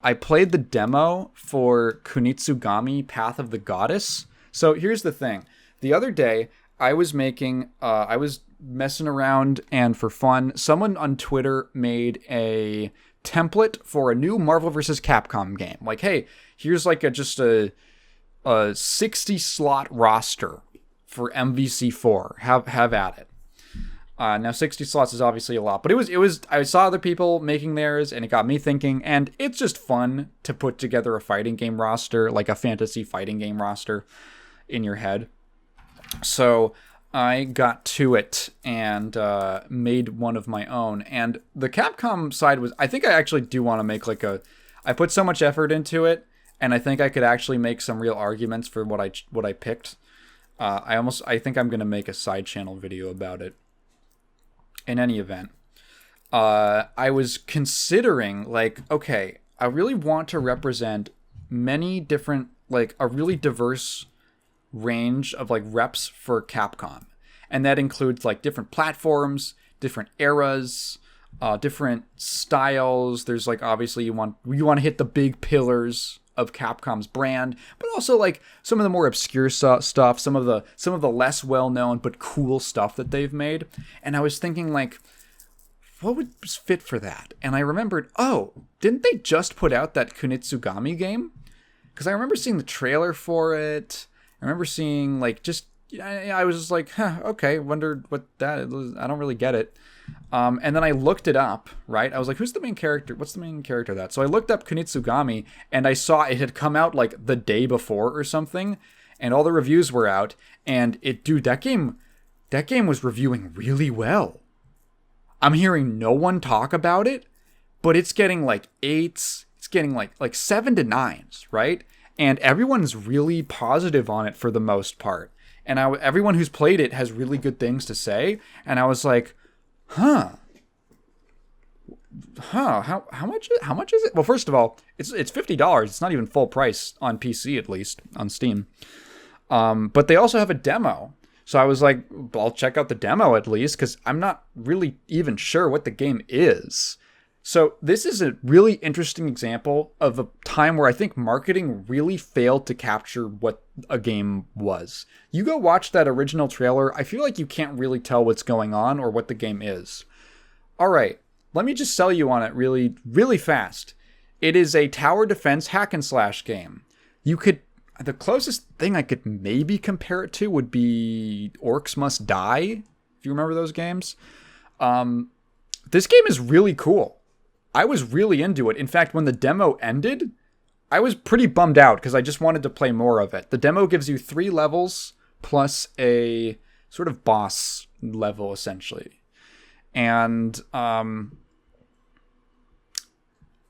I played the demo for Kunitsu-Gami Path of the Goddess. So here's the thing. The other day, I was messing around, and for fun, someone on Twitter made a template for a new Marvel vs. Capcom game. Like, hey, here's like a 60 slot roster for MVC4. Have at it. Now 60 slots is obviously a lot, but it was I saw other people making theirs and it got me thinking, and it's just fun to put together a fighting game roster, like a fantasy fighting game roster in your head. So I got to it and made one of my own. And the Capcom side was, I think I actually do want to make I put so much effort into it, and I think I could actually make some real arguments for what I picked. I think I'm gonna make a side channel video about it. In any event, I was considering, like, okay, I really want to represent many different, like, a really diverse range of, like, reps for Capcom. And that includes, like, different platforms, different eras, different styles. There's, like, obviously you want to hit the big pillars of Capcom's brand, but also, like, some of the more obscure stuff, some of the less well-known but cool stuff that they've made. And I was thinking, like, what would fit for that? And I remembered, oh, didn't they just put out that Kunitsu-Gami game? Because I remember seeing the trailer for it. I remember seeing, like, just, I was just like, huh, okay, wondered what that is. I don't really get it. And then I looked it up, right? I was like, who's the main character? What's the main character of that? So I looked up Kunitsu-Gami, and I saw it had come out, like, the day before or something, and all the reviews were out, and that game was reviewing really well. I'm hearing no one talk about it, but it's getting, like, 8s, it's getting, like 7 to 9s, right? And everyone's really positive on it for the most part. And everyone who's played it has really good things to say, and I was like, how much is it? Well, first of all, it's $50. It's not even full price on PC, at least on Steam. But they also have a demo. So I was like, I'll check out the demo at least, because I'm not really even sure what the game is. So this is a really interesting example of a time where I think marketing really failed to capture what a game was. You go watch that original trailer, I feel like you can't really tell what's going on or what the game is. All right, let me just sell you on it really, really fast. It is a tower defense hack and slash game. The closest thing I could maybe compare it to would be Orcs Must Die, if you remember those games. This game is really cool. I was really into it. In fact, when the demo ended, I was pretty bummed out because I just wanted to play more of it. The demo gives you 3 levels plus a sort of boss level, essentially. And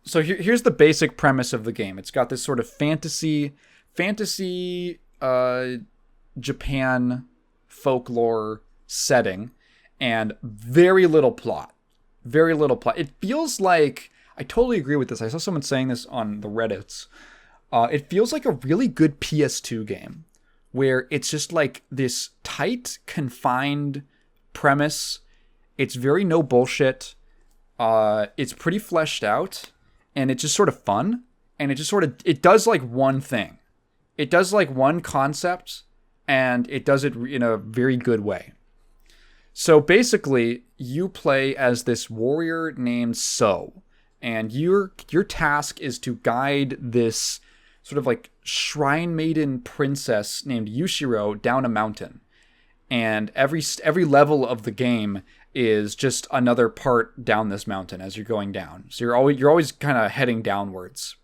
so here's the basic premise of the game. It's got this sort of fantasy Japan folklore setting and very little plot. Very little plot. It feels like, I totally agree with this. I saw someone saying this on the Reddits. It feels like a really good PS2 game where it's just like this tight, confined premise. It's very no bullshit. It's pretty fleshed out, and it's just sort of fun. And it does like one thing. It does like one concept, and it does it in a very good way. So basically, you play as this warrior named So, and your task is to guide this sort of like shrine maiden princess named Yushiro down a mountain. And every level of the game is just another part down this mountain as you're going down. So you're always kind of heading downwards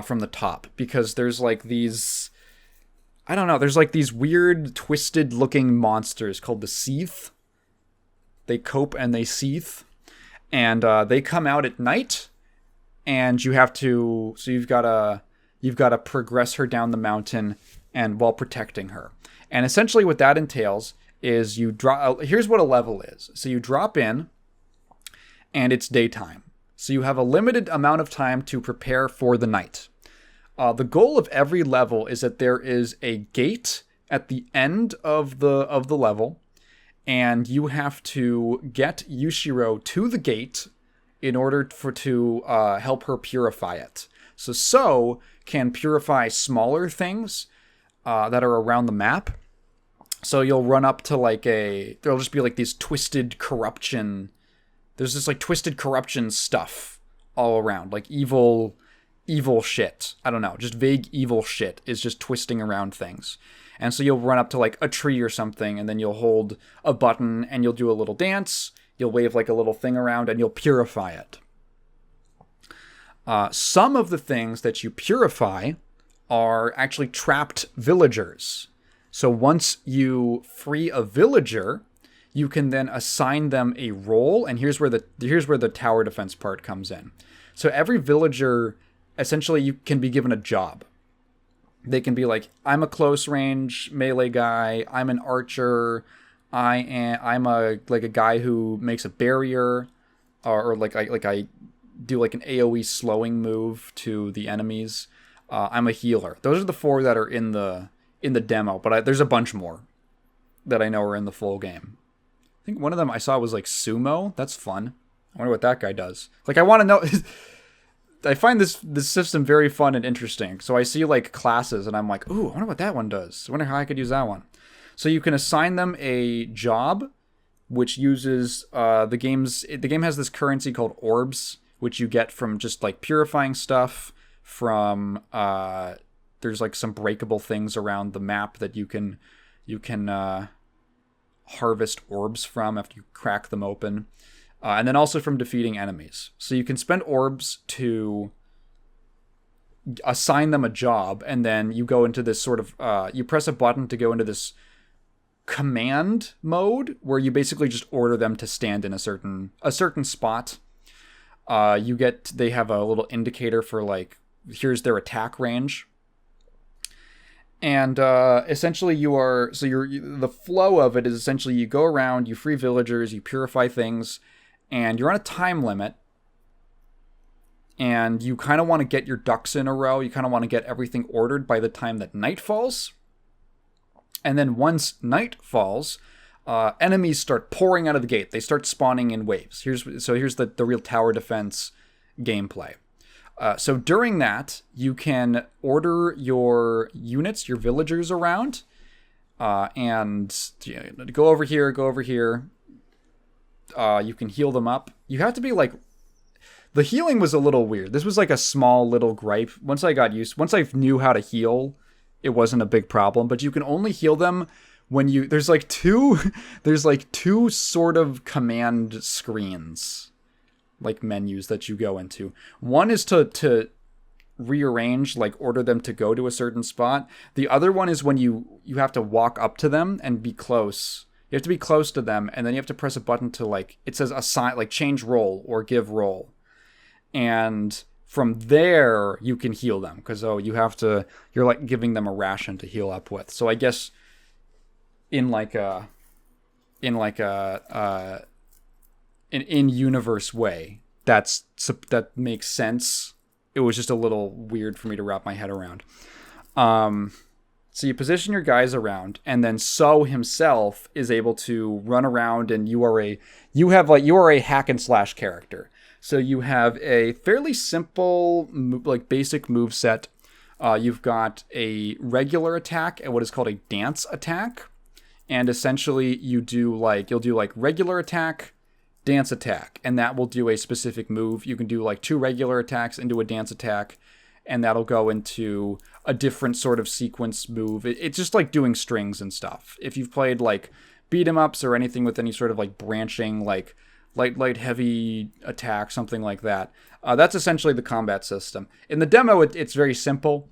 from the top, because there's like these, I don't know, there's like these weird twisted looking monsters called the Seath. They cope and they seethe, and they come out at night, and you've got to progress her down the mountain and while protecting her. And essentially what that entails is here's what a level is. So you drop in, and it's daytime. So you have a limited amount of time to prepare for the night. The goal of every level is that there is a gate at the end of the level, and you have to get Yushiro to the gate in order to help her purify it. So can purify smaller things that are around the map. So you'll run up to like there'll just be like these twisted corruption. There's this like twisted corruption stuff all around, like evil shit. I don't know, just vague evil shit is just twisting around things. And so you'll run up to like a tree or something, and then you'll hold a button and you'll do a little dance. You'll wave like a little thing around and you'll purify it. Some of the things that you purify are actually trapped villagers. So once you free a villager, you can then assign them a role, and here's where the tower defense part comes in. So every villager, essentially, you can be given a job. They can be like, I'm a close range melee guy. I'm an archer. I'm a guy who makes a barrier, or I do like an AOE slowing move to the enemies. I'm a healer. Those are the 4 that are in the demo, but there's a bunch more that I know are in the full game. I think one of them I saw was like sumo. That's fun. I wonder what that guy does. Like, I want to know. I find this system very fun and interesting. So I see like classes and I'm like, ooh, I wonder what that one does. I wonder how I could use that one. So you can assign them a job, which uses the game has this currency called orbs, which you get from just like purifying stuff. From there's like some breakable things around the map that you can harvest orbs from after you crack them open. And then also from defeating enemies. So you can spend orbs to assign them a job, and then you go into this sort of you press a button to go into this command mode where you basically just order them to stand in a certain spot. They have a little indicator for like, here's their attack range. And essentially the flow of it is essentially you go around, you free villagers, you purify things, and you're on a time limit. And you kind of want to get your ducks in a row. You kind of want to get everything ordered by the time that night falls. And then once night falls, enemies start pouring out of the gate. They start spawning in waves. Here's the real tower defense gameplay. So during that, you can order your units, your villagers around, and go over here, go over here. You can heal them up. You have to be like... The healing was a little weird. This was like a small little gripe. Once I knew how to heal, it wasn't a big problem. But you can only heal them when you... There's like two sort of command screens, like menus that you go into. One is to rearrange, like order them to go to a certain spot. The other one is when you have to walk up to them and be close. You have to be close to them, and then you have to press a button to, like, it says assign, like change role or give role. And from there you can heal them, because you're like giving them a ration to heal up with. So I guess in in-universe way, that makes sense. It was just a little weird for me to wrap my head around. So you position your guys around, and then So himself is able to run around, and you are a hack and slash character. So you have a fairly simple, like basic move set. You've got a regular attack and what is called a dance attack, and essentially you'll do like regular attack, dance attack, and that will do a specific move. You can do like 2 regular attacks into a dance attack, and that'll go into a different sort of sequence move. It's just like doing strings and stuff. If you've played like beat 'em ups or anything with any sort of like branching, like light, heavy attack, something like that, that's essentially the combat system. In the demo, it's very simple.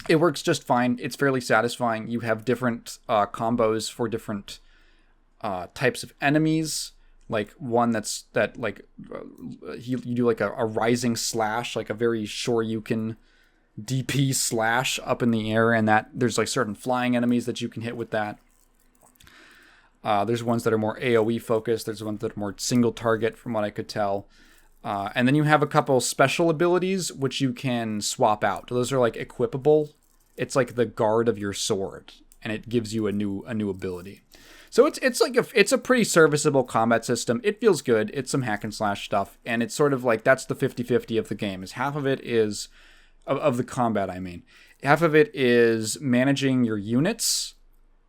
It works just fine. It's fairly satisfying. You have different combos for different types of enemies. Like one you do like a rising slash, like a very Shoryuken DP slash up in the air, and that there's like certain flying enemies that you can hit with that. There's ones that are more AoE focused. There's ones that are more single target, from what I could tell. And then you have a couple special abilities which you can swap out. Those are like equipable. It's like the guard of your sword, and it gives you a new ability. So it's like it's a pretty serviceable combat system. It feels good. It's some hack and slash stuff, and it's sort of like that's the 50-50 of the game. Is half of it is of the combat, I mean. Half of it is managing your units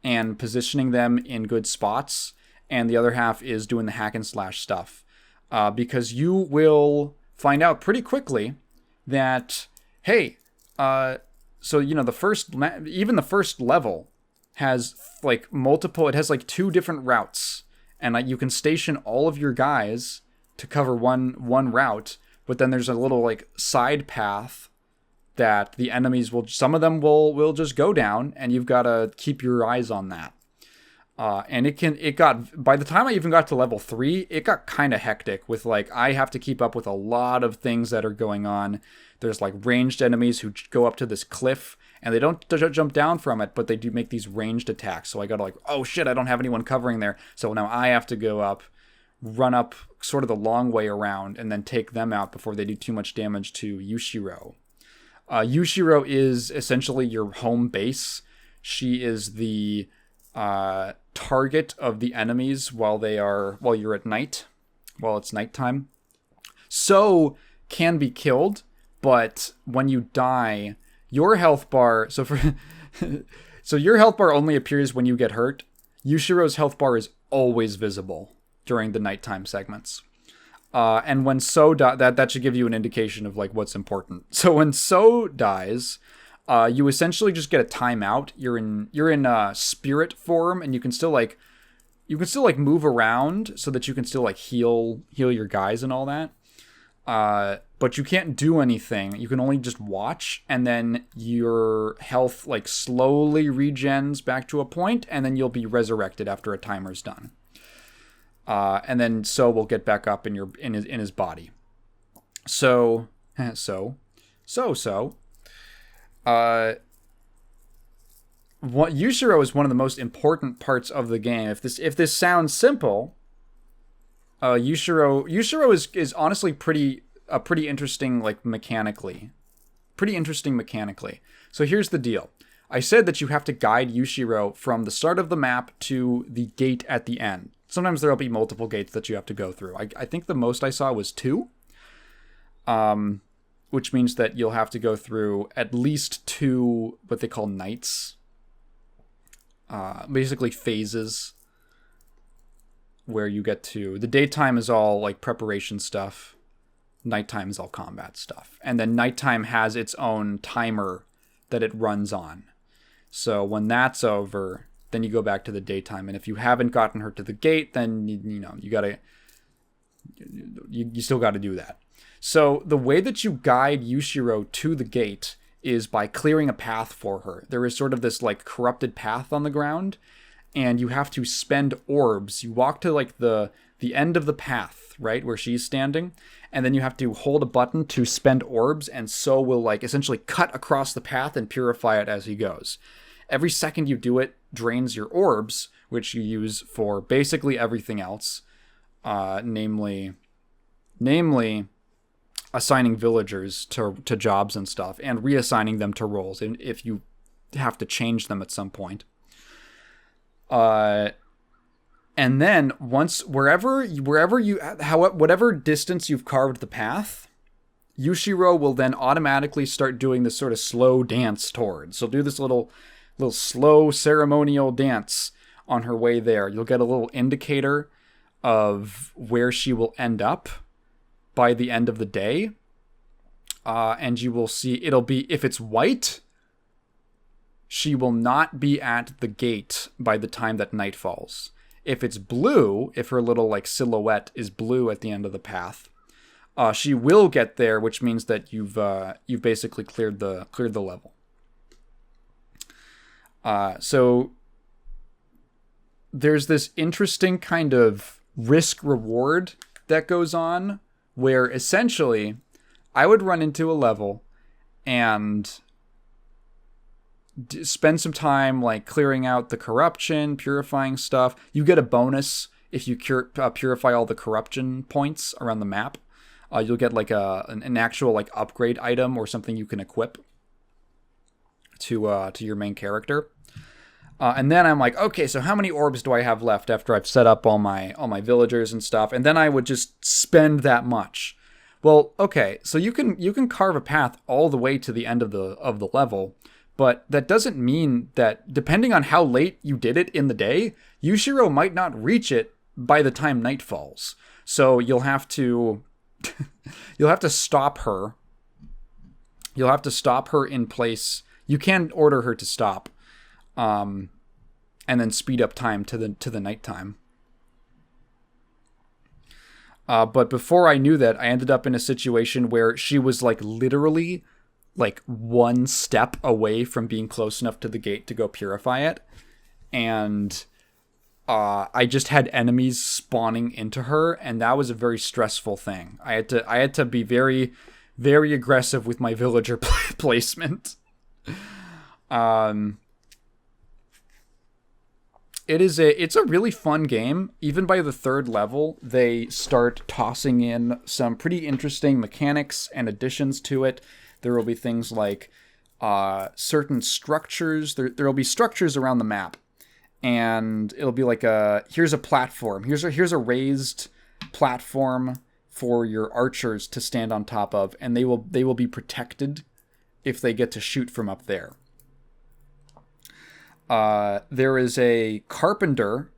and positioning them in good spots, and the other half is doing the hack and slash stuff. Because you will find out pretty quickly that, hey, so, you know, the first level has like multiple, it has like 2 different routes, and you can station all of your guys to cover one route, but then there's a little like side path that the enemies some of them will just go down, and you've got to keep your eyes on that. And by the time I even got to level 3, it got kind of hectic with like, I have to keep up with a lot of things that are going on. There's like ranged enemies who go up to this cliff, and they don't jump down from it, but they do make these ranged attacks. So I got to like, oh shit, I don't have anyone covering there. So now I have to go up, run up sort of the long way around, and then take them out before they do too much damage to Yushiro. Yushiro is essentially your home base. She is the target of the enemies while you're at night, while it's nighttime. So can be killed, but when you die, your health bar. So your health bar only appears when you get hurt. Yushiro's health bar is always visible during the nighttime segments. And when So that should give you an indication of like what's important. So when So dies, you essentially just get a timeout. You're in spirit form, and you can still move around so that you can still like heal your guys and all that. But you can't do anything. You can only just watch, and then your health like slowly regens back to a point, and then you'll be resurrected after a timer's done. And then So will get back up in his body. Yushiro is one of the most important parts of the game. If this sounds simple, Yushiro is honestly pretty interesting, like mechanically. Pretty interesting mechanically. So here's the deal. I said that you have to guide Yushiro from the start of the map to the gate at the end. Sometimes there'll be multiple gates that you have to go through. I think the most I saw was 2. Which means that you'll have to go through at least 2 what they call nights. Basically phases where you get to... The daytime is all like preparation stuff. Nighttime is all combat stuff. And then nighttime has its own timer that it runs on. So when that's over, then you go back to the daytime. And if you haven't gotten her to the gate, then you still got to do that. So the way that you guide Yushiro to the gate is by clearing a path for her. There is sort of this like corrupted path on the ground, and you have to spend orbs. You walk to like the end of the path, right, where she's standing, and then you have to hold a button to spend orbs, and So will like essentially cut across the path and purify it as he goes. Every second you do it drains your orbs, which you use for basically everything else, namely assigning villagers to jobs and stuff, and reassigning them to roles, and if you have to change them at some point. And then once whatever distance you've carved the path, Yushiro will then automatically start doing this sort of slow dance towards. So do this little slow ceremonial dance on her way there. You'll get a little indicator of where she will end up by the end of the day. And you will see it'll be, if it's white, she will not be at the gate by the time that night falls. If it's blue, if her little like silhouette is blue at the end of the path, she will get there, which means that you've basically cleared the level. So there's this interesting kind of risk reward that goes on, where essentially I would run into a level and spend some time like clearing out the corruption, purifying stuff. You get a bonus if you purify all the corruption points around the map. You'll get like an actual like upgrade item or something you can equip to your main character. And then I'm like, okay, so how many orbs do I have left after I've set up all my villagers and stuff? And then I would just spend that much. Well, okay, so you can carve a path all the way to the end of the level, but that doesn't mean that depending on how late you did it in the day, Yushiro might not reach it by the time night falls. So you'll have to you'll have to stop her. You'll have to stop her in place. You can order her to stop, and then speed up time to the nighttime. But before I knew that, I ended up in a situation where she was like literally like one step away from being close enough to the gate to go purify it, and I just had enemies spawning into her, and that was a very stressful thing. I had to be very, very aggressive with my villager placement. It's a really fun game. Even by the third level, they start tossing in some pretty interesting mechanics and additions to it. There will be things like certain structures. There will be structures around the map, and it'll be like here's a platform. Here's a raised platform for your archers to stand on top of, and they will be protected if they get to shoot from up there. There is a carpenter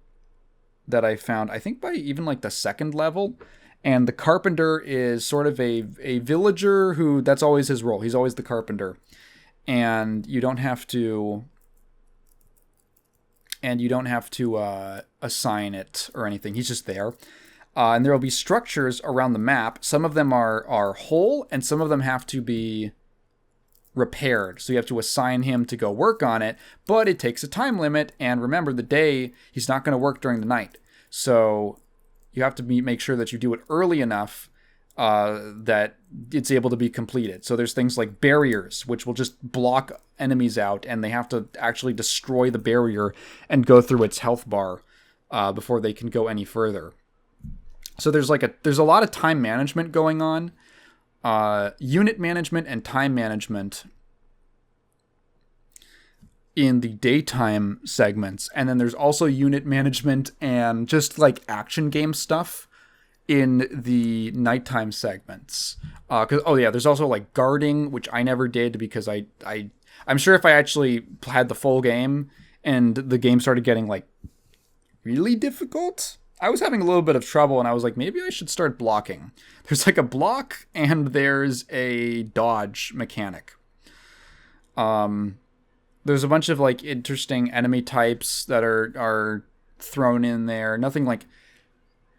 that I found, I think by even like the second level, and the carpenter is sort of a villager who, that's always his role. He's always the carpenter, and you don't have to assign it or anything. He's just there. And there will be structures around the map. Some of them are whole, and some of them have to be repaired. So you have to assign him to go work on it, but it takes a time limit. And remember, the day, he's not going to work during the night. So you have to make sure that you do it early enough that it's able to be completed. So there's things like barriers, which will just block enemies out, and they have to actually destroy the barrier and go through its health bar before they can go any further. So there's a lot of time management going on. Unit management and time management in the daytime segments, and then there's also unit management and just like action game stuff in the nighttime segments. There's also like guarding, which I never did because I'm sure if I actually had the full game and the game started getting like really difficult, I was having a little bit of trouble, and I was like, maybe I should start blocking. There's like a block, and there's a dodge mechanic. There's a bunch of like interesting enemy types that are thrown in there. Nothing like,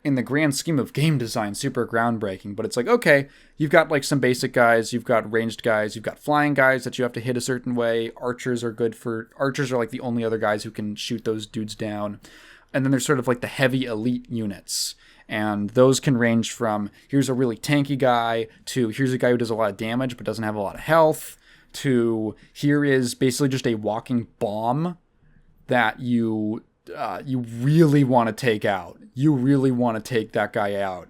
in the grand scheme of game design, super groundbreaking, but it's like, okay, you've got like some basic guys, you've got ranged guys, you've got flying guys that you have to hit a certain way. Archers are like the only other guys who can shoot those dudes down. And then there's sort of like the heavy elite units. And those can range from, here's a really tanky guy, to here's a guy who does a lot of damage but doesn't have a lot of health, to here is basically just a walking bomb that you really want to take out. You really want to take that guy out.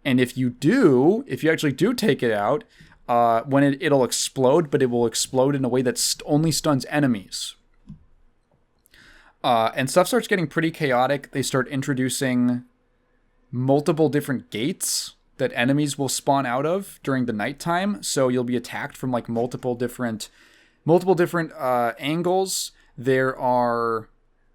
And if you actually do take it out, when it'll explode, but it will explode in a way that only stuns enemies. And stuff starts getting pretty chaotic. They start introducing multiple different gates that enemies will spawn out of during the nighttime. So you'll be attacked from like multiple different angles. There are,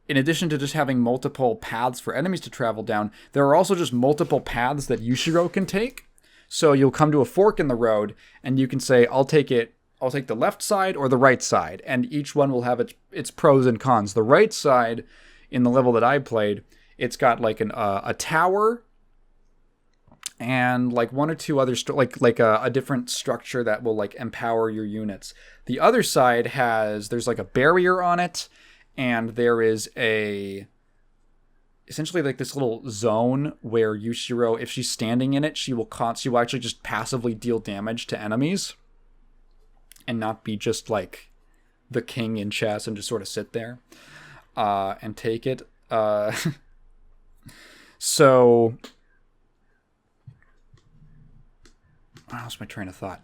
in addition to just having multiple paths for enemies to travel down, there are also just multiple paths that Yushiro can take. So you'll come to a fork in the road, and you can say, I'll take the left side or the right side, and each one will have its pros and cons. The right side, in the level that I played, it's got like a tower and like one or two other a different structure that will like empower your units. The other side there's like a barrier on it, and there is essentially like this little zone where Yushiro, if she's standing in it, she will actually just passively deal damage to enemies, and not be just like the king in chess and just sort of sit there and take it. So I lost my train of thought.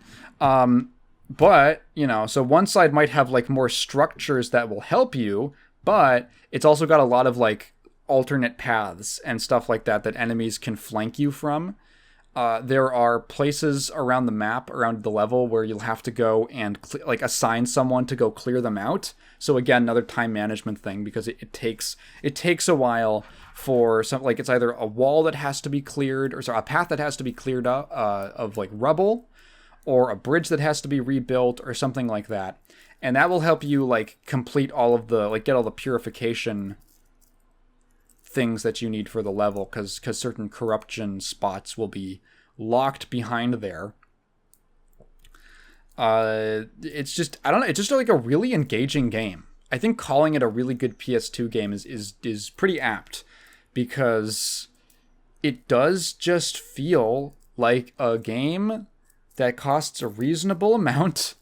But, so one side might have like more structures that will help you, but it's also got a lot of like alternate paths and stuff like that enemies can flank you from. There are places around the map, around the level, where you'll have to go and like assign someone to go clear them out. So again, another time management thing, because it takes a while for some, like it's either a wall that has to be cleared, or sorry, a path that has to be cleared up of like rubble, or a bridge that has to be rebuilt, or something like that. And that will help you like complete all of the, like, get all the purification things that you need for the level, because certain corruption spots will be locked behind there. It's just, I don't know, it's just like a really engaging game. I think calling it a really good PS2 game is pretty apt, because it does just feel like a game that costs a reasonable amount.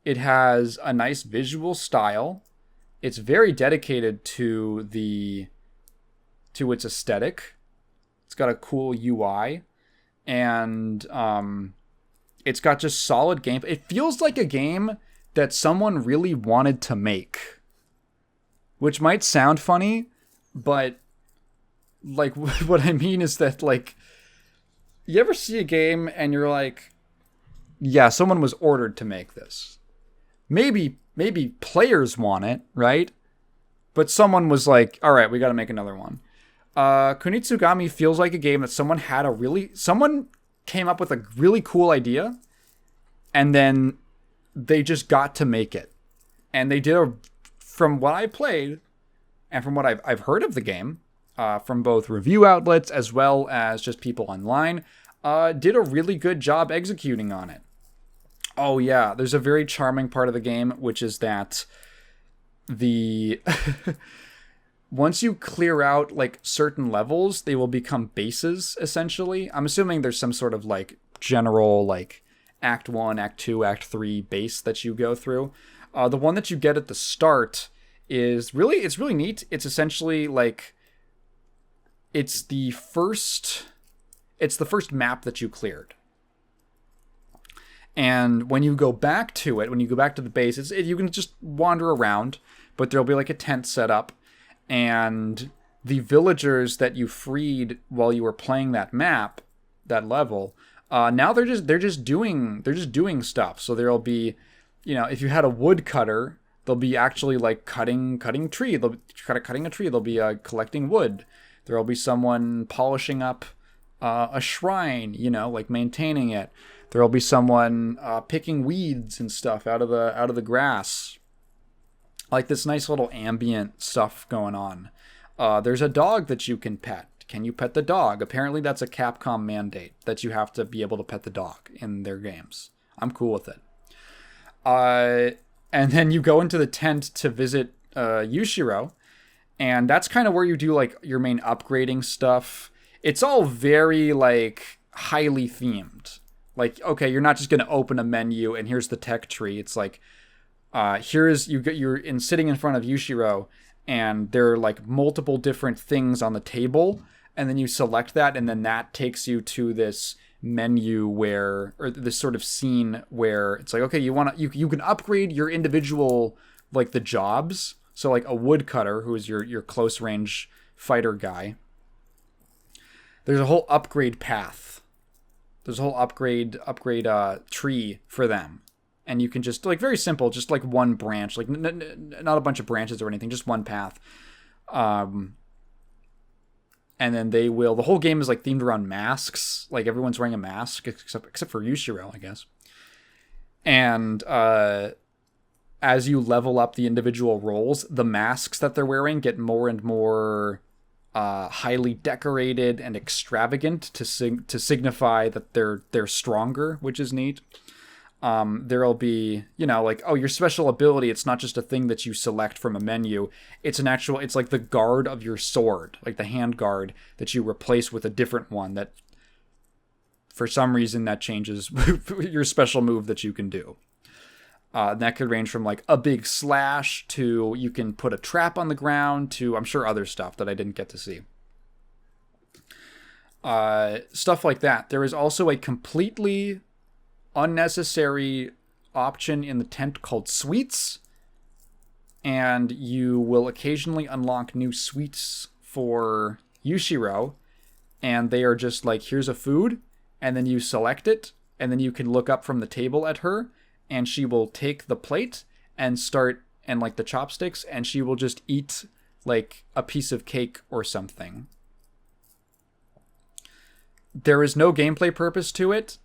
It has a nice visual style. It's very dedicated to its aesthetic. It's got a cool UI, and it's got just solid gameplay. It feels like a game that someone really wanted to make, which might sound funny, but like what I mean is that, like, you ever see a game and you're like, yeah, someone was ordered to make this. Maybe players want it, right? But someone was like, all right, we got to make another one. Kunitsu-Gami feels like a game that someone came up with a really cool idea, and then they just got to make it. And they did from what I played, and from what I've heard of the game, from both review outlets as well as just people online, did a really good job executing on it. Oh yeah, there's a very charming part of the game, which is that once you clear out like certain levels, they will become bases, essentially. I'm assuming there's some sort of like general like Act 1, Act 2, Act 3 base that you go through. The one that you get at the start it's really neat. It's essentially like it's the first map that you cleared. And when you go back to the base, you can just wander around, but there'll be like a tent set up. And the villagers that you freed while you were playing that map, that level, now they're just doing stuff. So there'll be, if you had a woodcutter, they'll be actually like cutting tree. They'll be cutting a tree. They'll be collecting wood. There'll be someone polishing up a shrine, like maintaining it. There'll be someone picking weeds and stuff out of the grass. Like this nice little ambient stuff going on. There's a dog that you can pet. Can you pet the dog? Apparently that's a Capcom mandate that you have to be able to pet the dog in their games. I'm cool with it. And then you go into the tent to visit Yushiro, and that's kind of where you do like your main upgrading stuff. It's all very like highly themed. Like, okay, you're not just going to open a menu and here's the tech tree. It's like, you're sitting in front of Yushiro, and there are like multiple different things on the table, and then you select that, and then that takes you to this menu or this sort of scene where it's like, okay, you can upgrade your individual, like the jobs. So like a woodcutter, who is your close range fighter guy. There's a whole upgrade path. There's a whole upgrade tree for them. And you can just, like, very simple, just like one branch, like not a bunch of branches or anything, just one path. And then the whole game is like themed around masks. Like everyone's wearing a mask except for Yushiro, I guess. And as you level up the individual roles, the masks that they're wearing get more and more highly decorated and extravagant to signify that they're stronger, which is neat. There'll be, like, oh, your special ability, it's not just a thing that you select from a menu. It's like the guard of your sword, like the hand guard that you replace with a different one that for some reason that changes your special move that you can do. That could range from like a big slash to you can put a trap on the ground to, I'm sure, other stuff that I didn't get to see. Stuff like that. There is also a completely unnecessary option in the tent called sweets. and you will occasionally unlock new sweets for Yushiro, and they are just like, here's a food, and then you select it, and then you can look up from the table at her, and she will take the plate and start, and like the chopsticks, and she will just eat like a piece of cake or something. There is no gameplay purpose to it.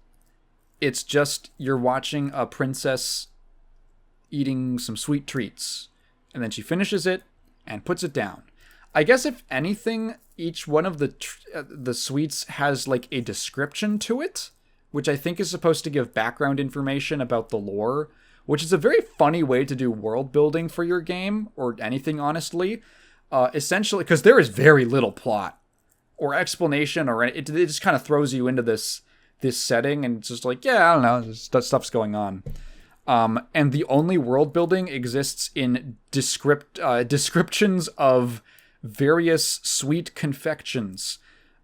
It's just you're watching a princess eating some sweet treats, and then she finishes it and puts it down. I guess if anything, each one of the sweets has like a description to it, which I think is supposed to give background information about the lore, which is a very funny way to do world building for your game, or anything, honestly. Essentially, because there is very little plot or explanation, or it just kind of throws you into this setting, and it's just like, yeah, I don't know, stuff's going on. And the only world building exists in descriptions of various sweet confections,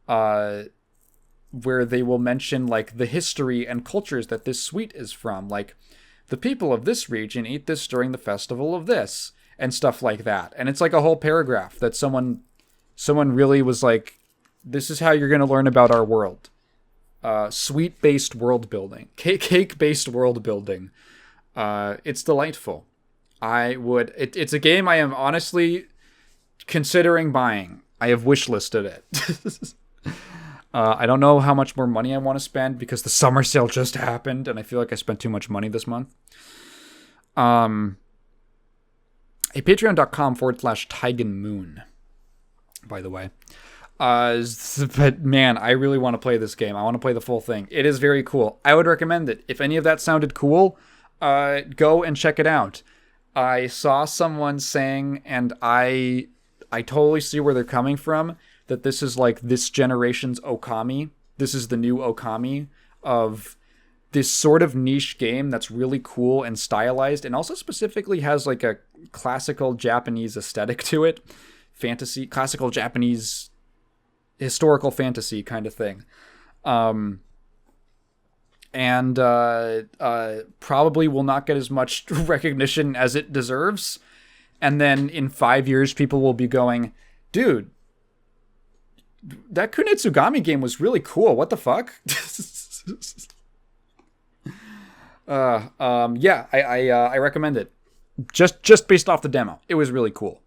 where they will mention like the history and cultures that this sweet is from. Like, the people of this region eat this during the festival of this, and stuff like that. And it's like a whole paragraph that someone really was like, this is how you're going to learn about our world. Sweet-based world building. Cake-based world building. It's delightful. It's a game I am honestly considering buying. I have wishlisted it. I don't know how much more money I want to spend, because the summer sale just happened, and I feel like I spent too much money this month. Patreon.com/Taigen Moon, by the way. But man, I really want to play this game. I want to play the full thing. It is very cool. I would recommend it. If any of that sounded cool, go and check it out. I saw someone saying, and I totally see where they're coming from, that this is like this generation's Okami. This is the new Okami of this sort of niche game that's really cool and stylized, and also specifically has like a classical Japanese aesthetic to it. Fantasy, classical Japanese historical fantasy kind of thing. And probably will not get as much recognition as it deserves. And then in 5 years, people will be going, dude, that Kunitsu-Gami game was really cool. What the fuck? Yeah, I recommend it. Just based off the demo. It was really cool.